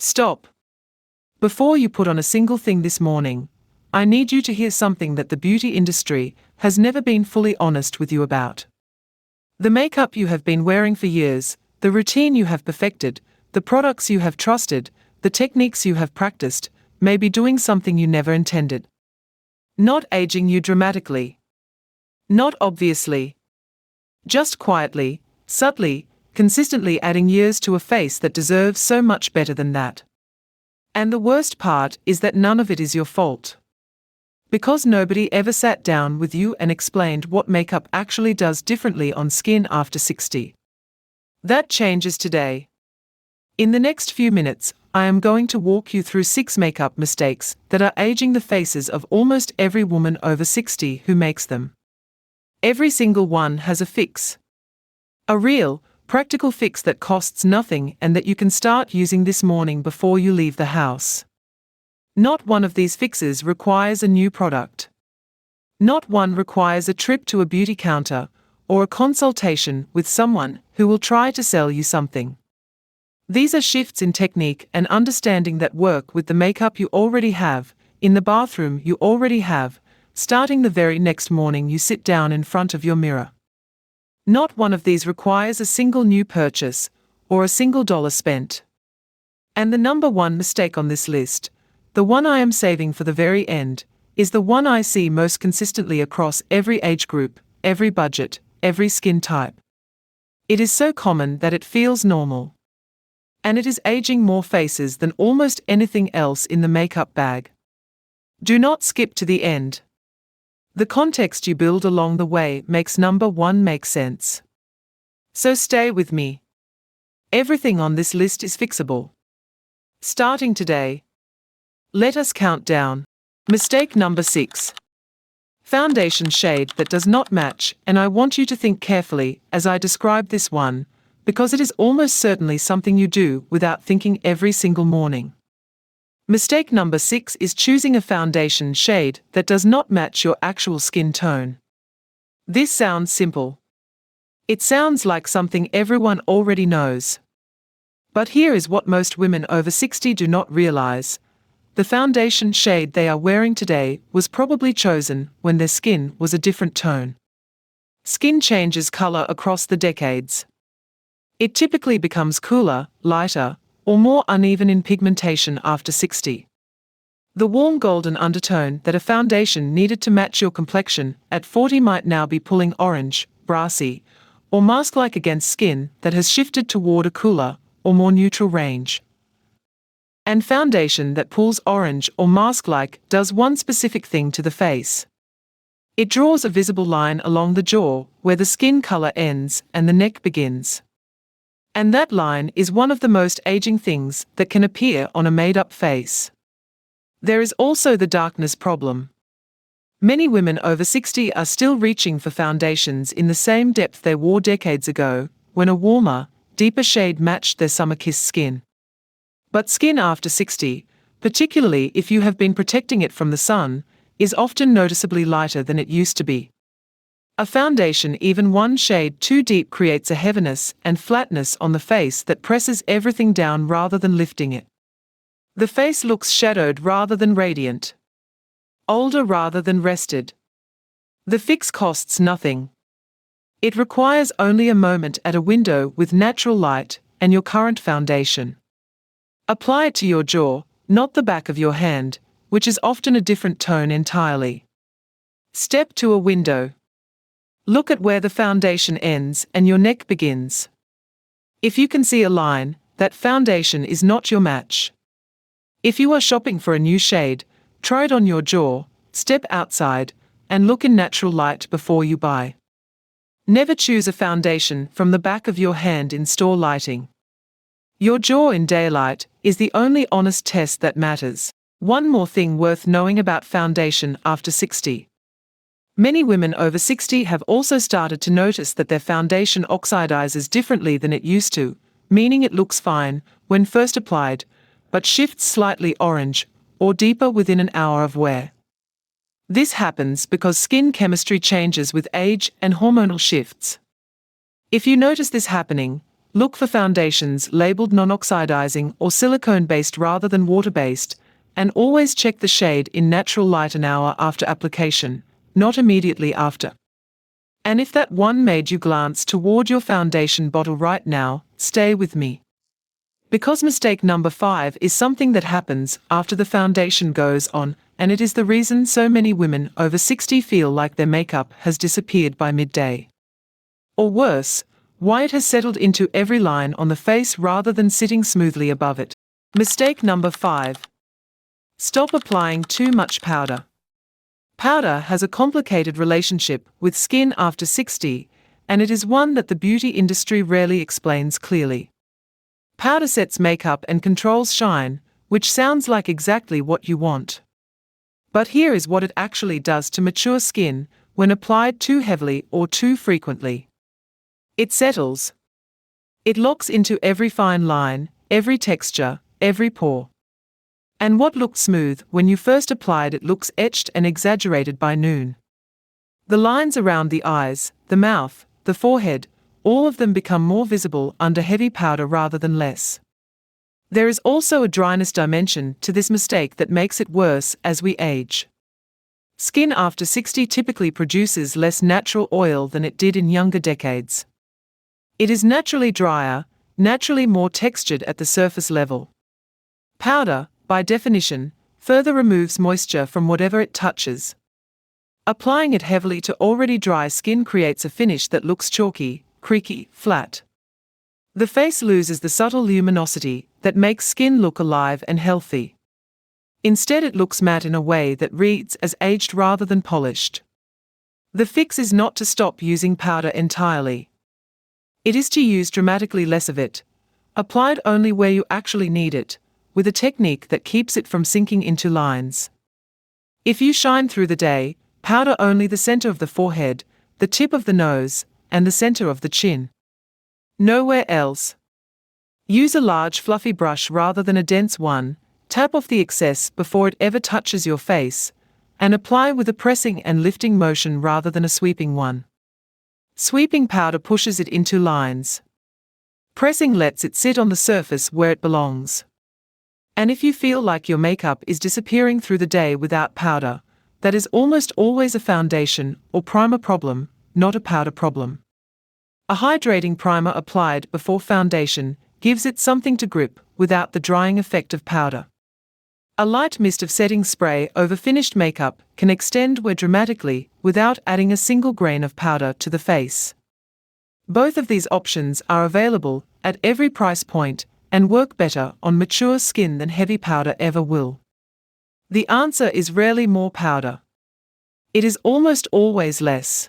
Stop. Before you put on a single thing this morning, I need you to hear something that the beauty industry has never been fully honest with you about. The makeup you have been wearing for years, the routine you have perfected, the products you have trusted, the techniques you have practiced, may be doing something you never intended. Not aging you dramatically. Not obviously. Just quietly, subtly, consistently adding years to a face that deserves so much better than that. And the worst part is that none of it is your fault. Because nobody ever sat down with you and explained what makeup actually does differently on skin after 60. That changes today. In the next few minutes, I am going to walk you through 6 makeup mistakes that are aging the faces of almost every woman over 60 who makes them. Every single one has a fix. A real, practical fix that costs nothing and that you can start using this morning before you leave the house. Not one of these fixes requires a new product. Not one requires a trip to a beauty counter or a consultation with someone who will try to sell you something. These are shifts in technique and understanding that work with the makeup you already have, in the bathroom you already have, starting the very next morning you sit down in front of your mirror. Not one of these requires a single new purchase or a single dollar spent. And the number one mistake on this list, the one I am saving for the very end, is the one I see most consistently across every age group, every budget, every skin type. It is so common that it feels normal. And it is aging more faces than almost anything else in the makeup bag. Do not skip to the end. The context you build along the way makes number one make sense. So stay with me. Everything on this list is fixable. Starting today. Let us count down. Mistake number 6. Foundation shade that does not match, and I want you to think carefully as I describe this one, because it is almost certainly something you do without thinking every single morning. Mistake number 6 is choosing a foundation shade that does not match your actual skin tone. This sounds simple. It sounds like something everyone already knows. But here is what most women over 60 do not realize. The foundation shade they are wearing today was probably chosen when their skin was a different tone. Skin changes color across the decades. It typically becomes cooler, lighter, or more uneven in pigmentation after 60. The warm golden undertone that a foundation needed to match your complexion at 40 might now be pulling orange, brassy, or mask-like against skin that has shifted toward a cooler or more neutral range. And foundation that pulls orange or mask-like does one specific thing to the face. It draws a visible line along the jaw where the skin color ends and the neck begins. And that line is one of the most aging things that can appear on a made-up face. There is also the darkness problem. Many women over 60 are still reaching for foundations in the same depth they wore decades ago, when a warmer, deeper shade matched their summer-kissed skin. But skin after 60, particularly if you have been protecting it from the sun, is often noticeably lighter than it used to be. A foundation even one shade too deep creates a heaviness and flatness on the face that presses everything down rather than lifting it. The face looks shadowed rather than radiant. Older rather than rested. The fix costs nothing. It requires only a moment at a window with natural light and your current foundation. Apply it to your jaw, not the back of your hand, which is often a different tone entirely. Step to a window. Look at where the foundation ends and your neck begins. If you can see a line, that foundation is not your match. If you are shopping for a new shade, try it on your jaw, step outside, and look in natural light before you buy. Never choose a foundation from the back of your hand in store lighting. Your jaw in daylight is the only honest test that matters. One more thing worth knowing about foundation after 60. Many women over 60 have also started to notice that their foundation oxidizes differently than it used to, meaning it looks fine when first applied, but shifts slightly orange or deeper within an hour of wear. This happens because skin chemistry changes with age and hormonal shifts. If you notice this happening, look for foundations labeled non-oxidizing or silicone-based rather than water-based, and always check the shade in natural light an hour after application, not immediately after. And if that one made you glance toward your foundation bottle right now, stay with me. Because mistake number 5 is something that happens after the foundation goes on, and it is the reason so many women over 60 feel like their makeup has disappeared by midday. Or worse, why it has settled into every line on the face rather than sitting smoothly above it. Mistake number 5. Stop applying too much powder. Powder has a complicated relationship with skin after 60, and it is one that the beauty industry rarely explains clearly. Powder sets makeup and controls shine, which sounds like exactly what you want. But here is what it actually does to mature skin when applied too heavily or too frequently. It settles. It locks into every fine line, every texture, every pore. And what looked smooth when you first applied it looks etched and exaggerated by noon. The lines around the eyes, the mouth, the forehead, all of them become more visible under heavy powder rather than less. There is also a dryness dimension to this mistake that makes it worse as we age. Skin after 60 typically produces less natural oil than it did in younger decades. It is naturally drier, naturally more textured at the surface level. Powder, by definition, further removes moisture from whatever it touches. Applying it heavily to already dry skin creates a finish that looks chalky, creaky, flat. The face loses the subtle luminosity that makes skin look alive and healthy. Instead, it looks matte in a way that reads as aged rather than polished. The fix is not to stop using powder entirely. It is to use dramatically less of it, applied only where you actually need it, with a technique that keeps it from sinking into lines. If you shine through the day, powder only the center of the forehead, the tip of the nose, and the center of the chin. Nowhere else. Use a large fluffy brush rather than a dense one, tap off the excess before it ever touches your face, and apply with a pressing and lifting motion rather than a sweeping one. Sweeping powder pushes it into lines. Pressing lets it sit on the surface where it belongs. And if you feel like your makeup is disappearing through the day without powder, that is almost always a foundation or primer problem, not a powder problem. A hydrating primer applied before foundation gives it something to grip without the drying effect of powder. A light mist of setting spray over finished makeup can extend wear dramatically without adding a single grain of powder to the face. Both of these options are available at every price point and work better on mature skin than heavy powder ever will. The answer is rarely more powder. It is almost always less.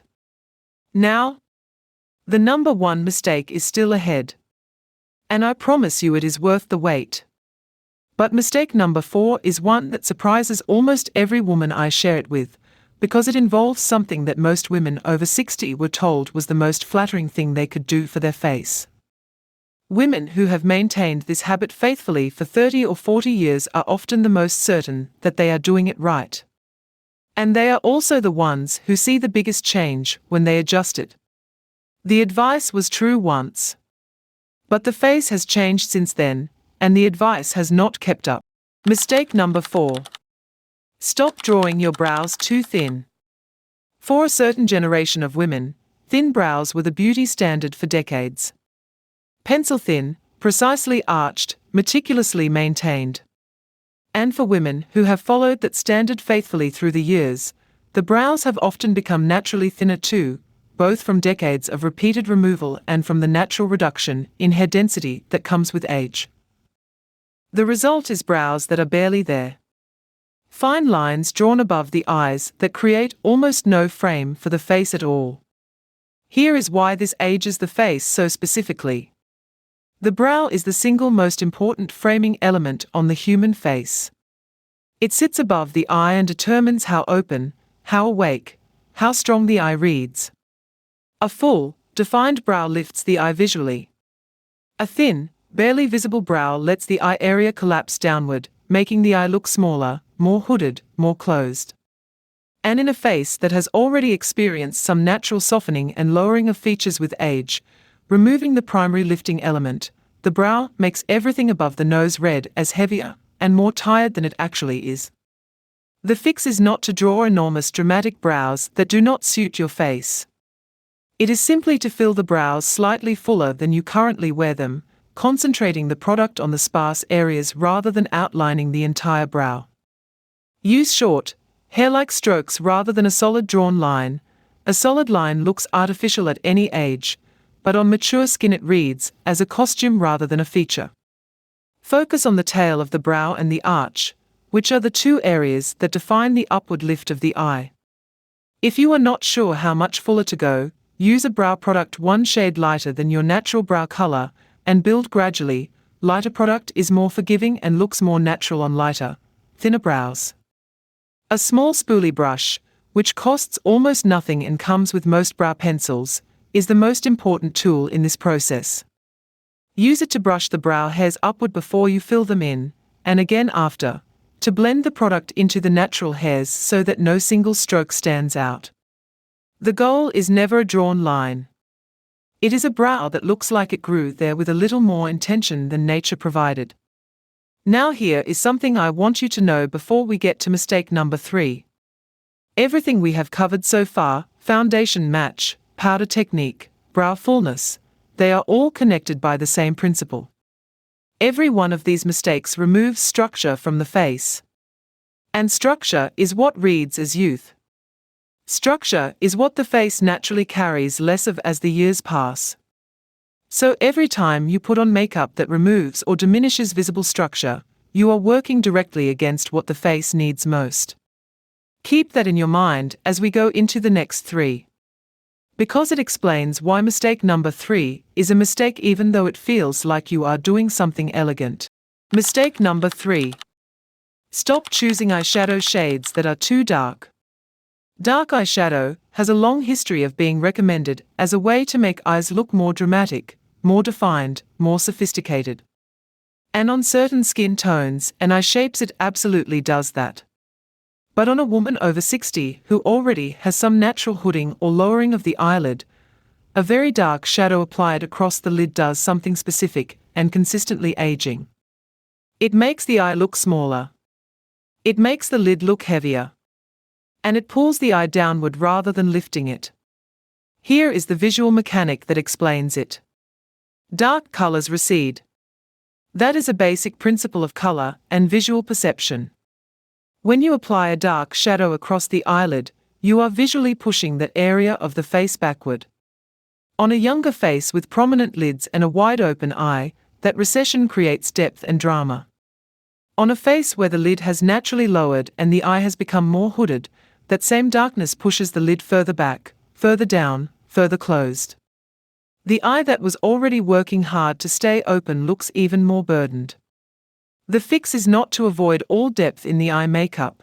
Now, the number 1 mistake is still ahead. And I promise you it is worth the wait. But mistake number 4 is one that surprises almost every woman I share it with, because it involves something that most women over 60 were told was the most flattering thing they could do for their face. Women who have maintained this habit faithfully for 30 or 40 years are often the most certain that they are doing it right. And they are also the ones who see the biggest change when they adjust it. The advice was true once. But the face has changed since then, and the advice has not kept up. Mistake number 4. Stop drawing your brows too thin. For a certain generation of women, thin brows were the beauty standard for decades. Pencil thin, precisely arched, meticulously maintained. And for women who have followed that standard faithfully through the years, the brows have often become naturally thinner too, both from decades of repeated removal and from the natural reduction in hair density that comes with age. The result is brows that are barely there. Fine lines drawn above the eyes that create almost no frame for the face at all. Here is why this ages the face so specifically. The brow is the single most important framing element on the human face. It sits above the eye and determines how open, how awake, how strong the eye reads. A full, defined brow lifts the eye visually. A thin, barely visible brow lets the eye area collapse downward, making the eye look smaller, more hooded, more closed. And in a face that has already experienced some natural softening and lowering of features with age, removing the primary lifting element, the brow makes everything above the nose red as heavier and more tired than it actually is. The fix is not to draw enormous dramatic brows that do not suit your face. It is simply to fill the brows slightly fuller than you currently wear them, concentrating the product on the sparse areas rather than outlining the entire brow. Use short, hair-like strokes rather than a solid drawn line. A solid line looks artificial at any age, but on mature skin it reads as a costume rather than a feature. Focus on the tail of the brow and the arch, which are the two areas that define the upward lift of the eye. If you are not sure how much fuller to go, use a brow product one shade lighter than your natural brow color, and build gradually. Lighter product is more forgiving and looks more natural on lighter, thinner brows. A small spoolie brush, which costs almost nothing and comes with most brow pencils, is the most important tool in this process. Use it to brush the brow hairs upward before you fill them in, and again after, to blend the product into the natural hairs so that no single stroke stands out. The goal is never a drawn line. It is a brow that looks like it grew there with a little more intention than nature provided. Now here is something I want you to know before we get to mistake number 3. Everything we have covered so far, foundation match, powder technique, brow fullness, they are all connected by the same principle. Every one of these mistakes removes structure from the face. And structure is what reads as youth. Structure is what the face naturally carries less of as the years pass. So every time you put on makeup that removes or diminishes visible structure, you are working directly against what the face needs most. Keep that in your mind as we go into the next 3. Because it explains why mistake number 3 is a mistake even though it feels like you are doing something elegant. Mistake number 3. Stop choosing eyeshadow shades that are too dark. Dark eyeshadow has a long history of being recommended as a way to make eyes look more dramatic, more defined, more sophisticated. And on certain skin tones and eye shapes it absolutely does that. But on a woman over 60 who already has some natural hooding or lowering of the eyelid, a very dark shadow applied across the lid does something specific and consistently aging. It makes the eye look smaller. It makes the lid look heavier. And it pulls the eye downward rather than lifting it. Here is the visual mechanic that explains it. Dark colors recede. That is a basic principle of color and visual perception. When you apply a dark shadow across the eyelid, you are visually pushing that area of the face backward. On a younger face with prominent lids and a wide open eye, that recession creates depth and drama. On a face where the lid has naturally lowered and the eye has become more hooded, that same darkness pushes the lid further back, further down, further closed. The eye that was already working hard to stay open looks even more burdened. The fix is not to avoid all depth in the eye makeup.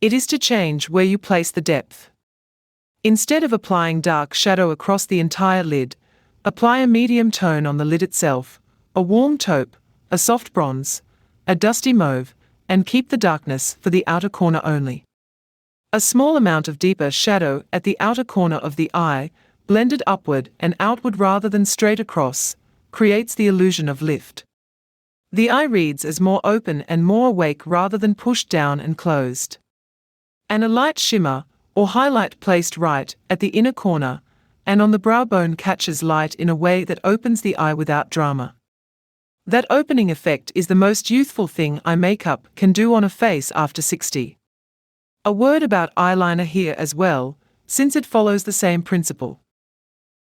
It is to change where you place the depth. Instead of applying dark shadow across the entire lid, apply a medium tone on the lid itself, a warm taupe, a soft bronze, a dusty mauve, and keep the darkness for the outer corner only. A small amount of deeper shadow at the outer corner of the eye, blended upward and outward rather than straight across, creates the illusion of lift. The eye reads as more open and more awake rather than pushed down and closed. And a light shimmer, or highlight placed right at the inner corner, and on the brow bone catches light in a way that opens the eye without drama. That opening effect is the most youthful thing eye makeup can do on a face after 60. A word about eyeliner here as well, since it follows the same principle.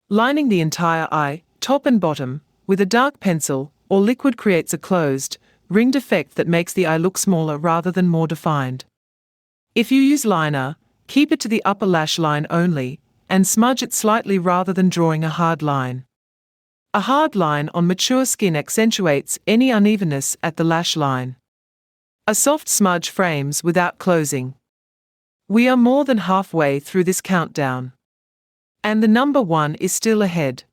Lining the entire eye, top and bottom, with a dark pencil or liquid creates a closed, ringed effect that makes the eye look smaller rather than more defined. If you use liner, keep it to the upper lash line only, and smudge it slightly rather than drawing a hard line. A hard line on mature skin accentuates any unevenness at the lash line. A soft smudge frames without closing. We are more than halfway through this countdown. And the number 1 is still ahead.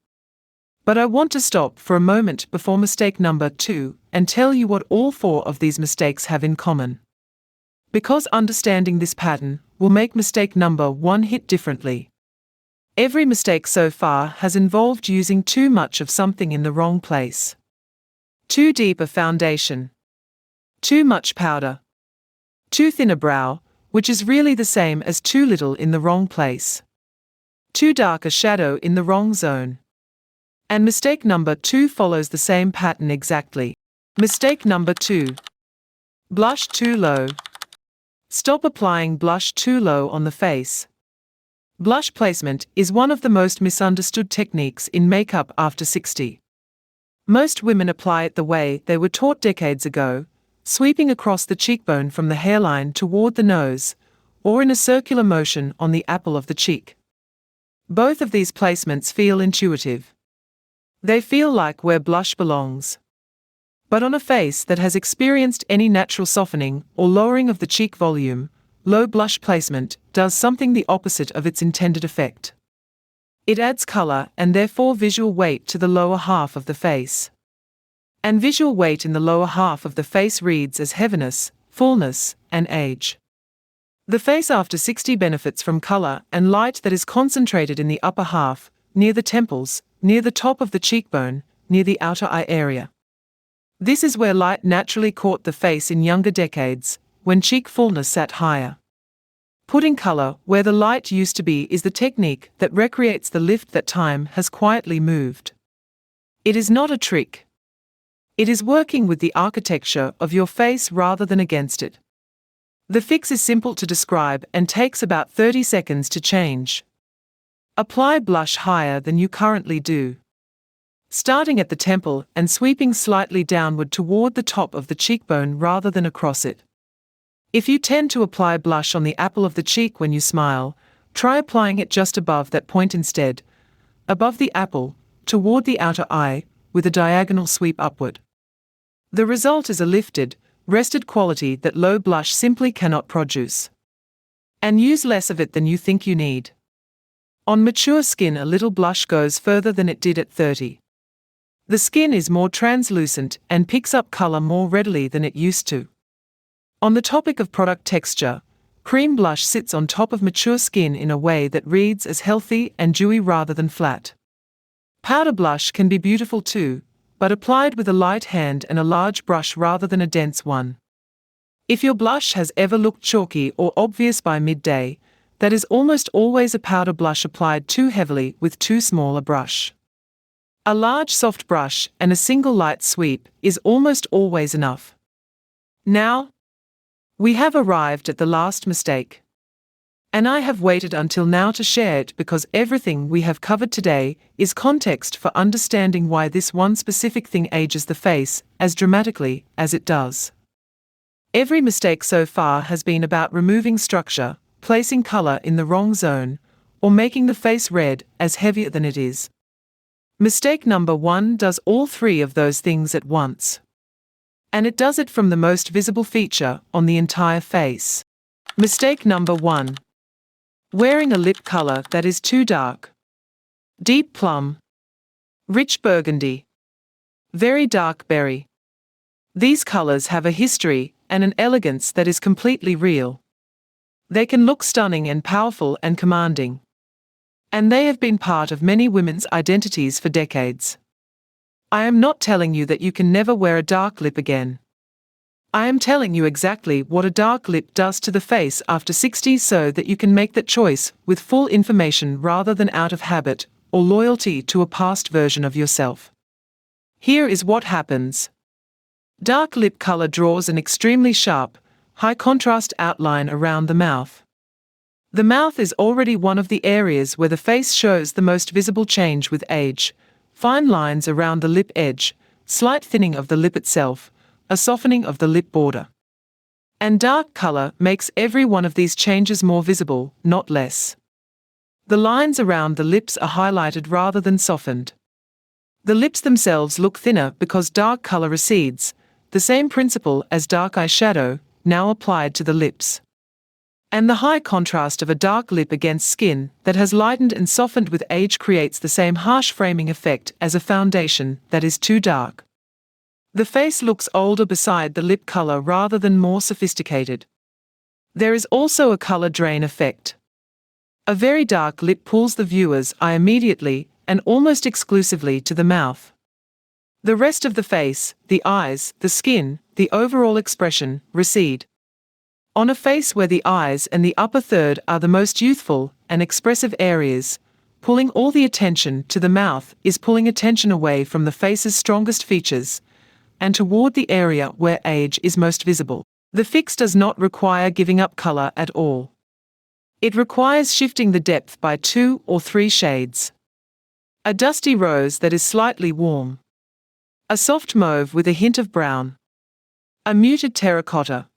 But I want to stop for a moment before mistake number 2 and tell you what all 4 of these mistakes have in common. Because understanding this pattern will make mistake number 1 hit differently. Every mistake so far has involved using too much of something in the wrong place. Too deep a foundation. Too much powder. Too thin a brow, which is really the same as too little in the wrong place. Too dark a shadow in the wrong zone. And mistake number 2 follows the same pattern exactly. Mistake number 2. Blush too low. Stop applying blush too low on the face. Blush placement is one of the most misunderstood techniques in makeup after 60. Most women apply it the way they were taught decades ago, sweeping across the cheekbone from the hairline toward the nose, or in a circular motion on the apple of the cheek. Both of these placements feel intuitive. They feel like where blush belongs. But on a face that has experienced any natural softening or lowering of the cheek volume, low blush placement does something the opposite of its intended effect. It adds color and therefore visual weight to the lower half of the face. And visual weight in the lower half of the face reads as heaviness, fullness, and age. The face after 60 benefits from color and light that is concentrated in the upper half, near the temples, near the top of the cheekbone, near the outer eye area. This is where light naturally caught the face in younger decades, when cheek fullness sat higher. Putting color where the light used to be is the technique that recreates the lift that time has quietly moved. It is not a trick. It is working with the architecture of your face rather than against it. The fix is simple to describe and takes about 30 seconds to change. Apply blush higher than you currently do, starting at the temple and sweeping slightly downward toward the top of the cheekbone rather than across it. If you tend to apply blush on the apple of the cheek when you smile, try applying it just above that point instead, above the apple, toward the outer eye, with a diagonal sweep upward. The result is a lifted, rested quality that low blush simply cannot produce. And use less of it than you think you need. On mature skin, a little blush goes further than it did at 30. The skin is more translucent and picks up color more readily than it used to. On the topic of product texture, cream blush sits on top of mature skin in a way that reads as healthy and dewy rather than flat. Powder blush can be beautiful too, but applied with a light hand and a large brush rather than a dense one. If your blush has ever looked chalky or obvious by midday, that is almost always a powder blush applied too heavily with too small a brush. A large soft brush and a single light sweep is almost always enough. Now, we have arrived at the last mistake. And I have waited until now to share it because everything we have covered today is context for understanding why this one specific thing ages the face as dramatically as it does. Every mistake so far has been about removing structure, placing color in the wrong zone, or making the face red as heavier than it is. Mistake number 1 does all three of those things at once. And it does it from the most visible feature on the entire face. Mistake number 1. Wearing a lip color that is too dark. Deep plum. Rich burgundy. Very dark berry. These colors have a history and an elegance that is completely real. They can look stunning and powerful and commanding. And they have been part of many women's identities for decades. I am not telling you that you can never wear a dark lip again. I am telling you exactly what a dark lip does to the face after 60 so that you can make that choice with full information rather than out of habit or loyalty to a past version of yourself. Here is what happens. Dark lip color draws an extremely sharp, high contrast outline around the mouth. The mouth is already one of the areas where the face shows the most visible change with age. Fine lines around the lip edge, slight thinning of the lip itself, a softening of the lip border. And dark color makes every one of these changes more visible, not less. The lines around the lips are highlighted rather than softened. The lips themselves look thinner because dark color recedes, the same principle as dark eyeshadow, now applied to the lips. And the high contrast of a dark lip against skin that has lightened and softened with age creates the same harsh framing effect as a foundation that is too dark. The face looks older beside the lip color rather than more sophisticated. There is also a color drain effect. A very dark lip pulls the viewer's eye immediately and almost exclusively to the mouth. The rest of the face, the eyes, the skin, the overall expression, recede. On a face where the eyes and the upper third are the most youthful and expressive areas, pulling all the attention to the mouth is pulling attention away from the face's strongest features and toward the area where age is most visible. The fix does not require giving up color at all. It requires shifting the depth by 2 or 3 shades. A dusty rose that is slightly warm. A soft mauve with a hint of brown. A muted terracotta.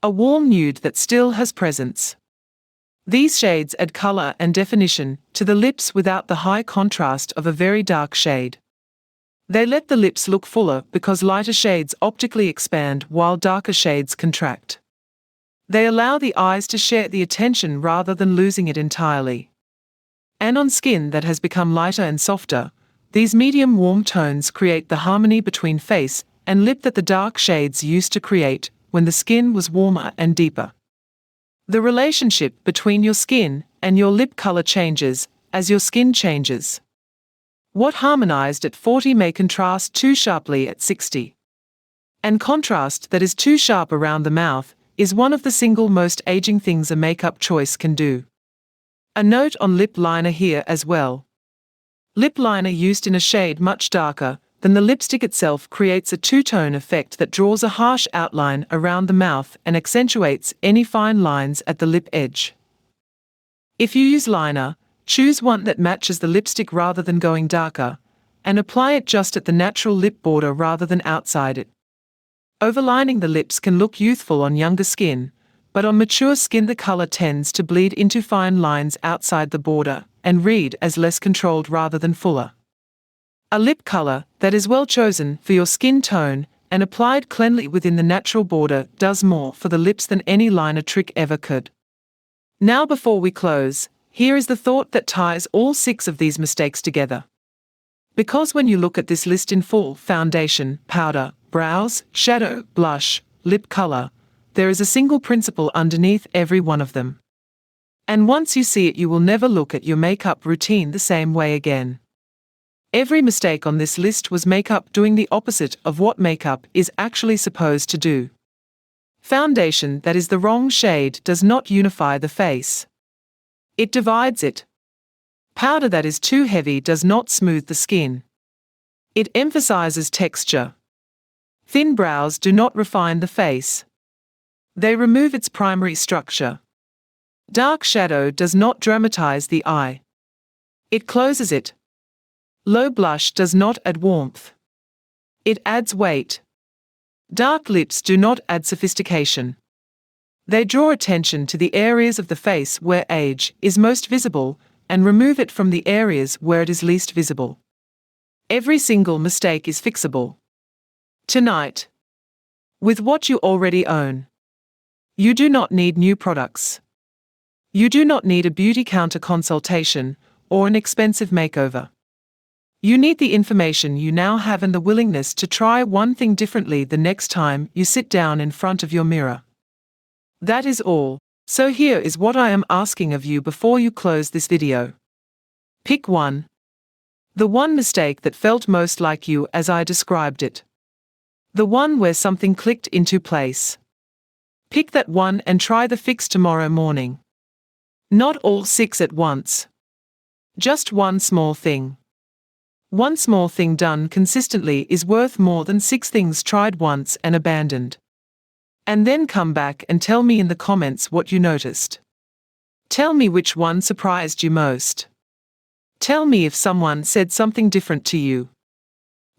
A warm nude that still has presence. These shades add color and definition to the lips without the high contrast of a very dark shade. They let the lips look fuller because lighter shades optically expand while darker shades contract. They allow the eyes to share the attention rather than losing it entirely. And on skin that has become lighter and softer, these medium warm tones create the harmony between face and lip that the dark shades used to create when the skin was warmer and deeper. The relationship between your skin and your lip color changes as your skin changes. What harmonized at 40 may contrast too sharply at 60. And contrast that is too sharp around the mouth is one of the single most aging things a makeup choice can do. A note on lip liner here as well. Lip liner used in a shade much darker than the lipstick itself creates a two-tone effect that draws a harsh outline around the mouth and accentuates any fine lines at the lip edge. If you use liner, choose one that matches the lipstick rather than going darker, and apply it just at the natural lip border rather than outside it. Overlining the lips can look youthful on younger skin, but on mature skin the color tends to bleed into fine lines outside the border and read as less controlled rather than fuller. A lip color that is well chosen for your skin tone and applied cleanly within the natural border does more for the lips than any liner trick ever could. Now before we close, here is the thought that ties all 6 of these mistakes together. Because when you look at this list in full, foundation, powder, brows, shadow, blush, lip color, there is a single principle underneath every one of them. And once you see it, you will never look at your makeup routine the same way again. Every mistake on this list was makeup doing the opposite of what makeup is actually supposed to do. Foundation that is the wrong shade does not unify the face. It divides it. Powder that is too heavy does not smooth the skin. It emphasizes texture. Thin brows do not refine the face. They remove its primary structure. Dark shadow does not dramatize the eye. It closes it. Low blush does not add warmth. It adds weight. Dark lips do not add sophistication. They draw attention to the areas of the face where age is most visible and remove it from the areas where it is least visible. Every single mistake is fixable. Tonight. With what you already own. You do not need new products. You do not need a beauty counter consultation or an expensive makeover. You need the information you now have and the willingness to try one thing differently the next time you sit down in front of your mirror. That is all. So here is what I am asking of you before you close this video. Pick one. The one mistake that felt most like you as I described it. The one where something clicked into place. Pick that one and try the fix tomorrow morning. Not all 6 at once. Just one small thing. One small thing done consistently is worth more than 6 things tried once and abandoned. And then come back and tell me in the comments what you noticed. Tell me which one surprised you most. Tell me if someone said something different to you.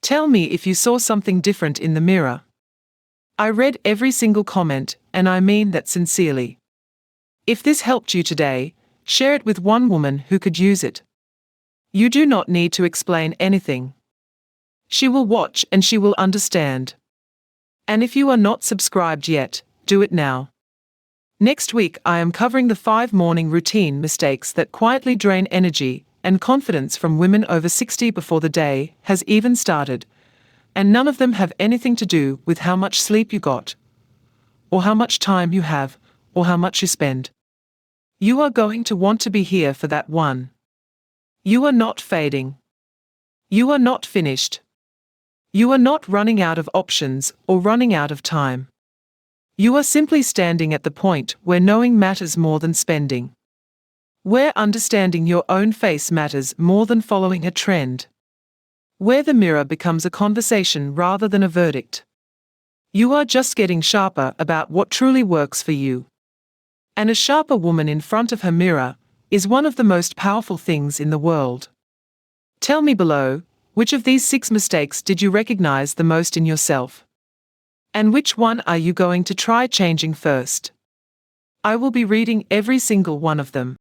Tell me if you saw something different in the mirror. I read every single comment, and I mean that sincerely. If this helped you today, share it with one woman who could use it. You do not need to explain anything. She will watch and she will understand. And if you are not subscribed yet, do it now. Next week I am covering the 5 morning routine mistakes that quietly drain energy and confidence from women over 60 before the day has even started, and none of them have anything to do with how much sleep you got, or how much time you have, or how much you spend. You are going to want to be here for that one. You are not fading. You are not finished. You are not running out of options or running out of time. You are simply standing at the point where knowing matters more than spending. Where understanding your own face matters more than following a trend. Where the mirror becomes a conversation rather than a verdict. You are just getting sharper about what truly works for you. And a sharper woman in front of her mirror is one of the most powerful things in the world. Tell me below, which of these 6 mistakes did you recognize the most in yourself? And which one are you going to try changing first? I will be reading every single one of them.